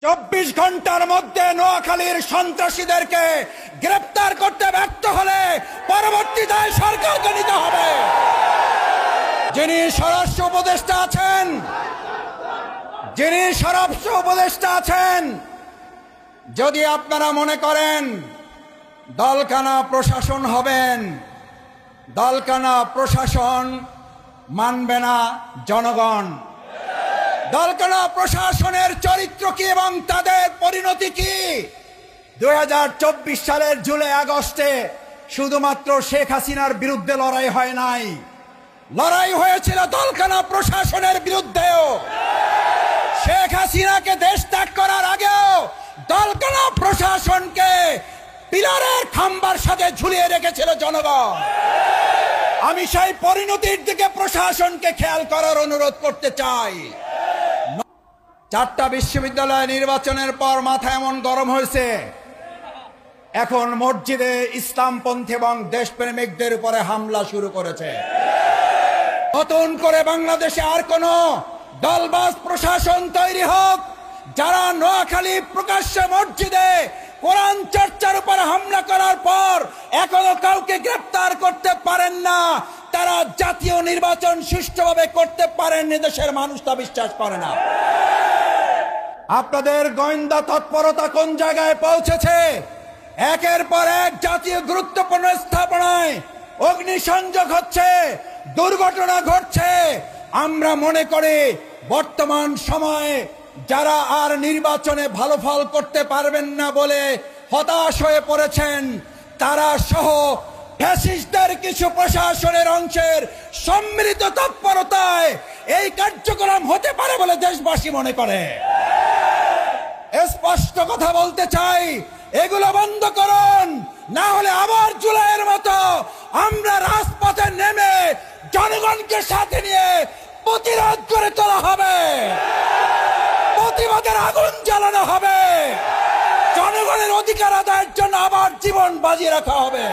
24 ঘন্টার মধ্যে নোয়াখালীর সন্ত্রাসীদেরকে গ্রেফতার করতে ব্যর্থ হলে পরবর্তী দায় সরকারকে নিতে হবে। যিনি স্বরাষ্ট্র উপদেষ্টা আছেন, যদি আপনারা মনে করেন দলকানা প্রশাসন হবেন, দলকানা প্রশাসন মানবে না জনগণ। দলকানা প্রশাসনের চরিত্র কি এবং তাদের পরিণতি কি? 2024 সালের জুলাই আগস্টে শুধুমাত্র শেখ হাসিনার বিরুদ্ধে লড়াই হয় নাই, লড়াই হয়েছিল দলকানা প্রশাসনের বিরুদ্ধেও। শেখ হাসিনাকে দেশ ত্যাগ করার আগেও দলকানা প্রশাসনকে পিলারের খাম্বার সাথে ঝুলিয়ে রেখেছিল জনগণ। আমি সেই পরিণতির দিকে প্রশাসনকে খেয়াল করার অনুরোধ করতে চাই। 4টা বিশ্ববিদ্যালয় নির্বাচনের পর মাথা এমন গরম হয়েছে, এখন মসজিদে ইসলামপন্থী এবং দেশপ্রেমিকদের উপরে হামলা শুরু করেছে। নতুন করে বাংলাদেশে আর কোন দলবাজ প্রশাসন তৈরি হোক, যারা নোয়াখালী প্রকাশ্যে মসজিদে কোরআন চর্চার উপর হামলা করার পর এখনো কাউকে গ্রেফতার করতে পারেন না, তারা জাতীয় নির্বাচন সুষ্ঠুভাবে করতে পারেননি। দেশের মানুষ তা বিশ্বাস করে না। আপনাদের গোয়েন্দা তৎপরতা কোন জায়গায় পৌঁছেছে? একের পর এক জাতীয় গুরুত্বপূর্ণ স্থাপনায় অগ্নিসংযোগ হচ্ছে, দুর্ঘটনা ঘটছে। আমরা মনে করি বর্তমান সময়ে যারা আর নির্বাচনে ভালো ফল করতে পারবেন না বলে হতাশ হয়ে পড়েছেন, তারা সহ ফ্যাসিস্টদের কিছু প্রশাসনের অংশের সম্মিলিত তৎপরতায় এই কার্যক্রম হতে পারে বলে দেশবাসী মনে করে। স্পষ্ট কথা বলতে চাই, এগুলো বন্ধ করুন, না হলে আবার জুলাইয়ের মতো আমরা রাজপথে নেমে জনগণকে সাথে নিয়ে প্রতিরোধ করে তোলা হবে, প্রতিবাদের আগুন জ্বালানো হবে, জনগণের অধিকার আদায়ের জন্য আবার জীবন বাজি রাখা হবে।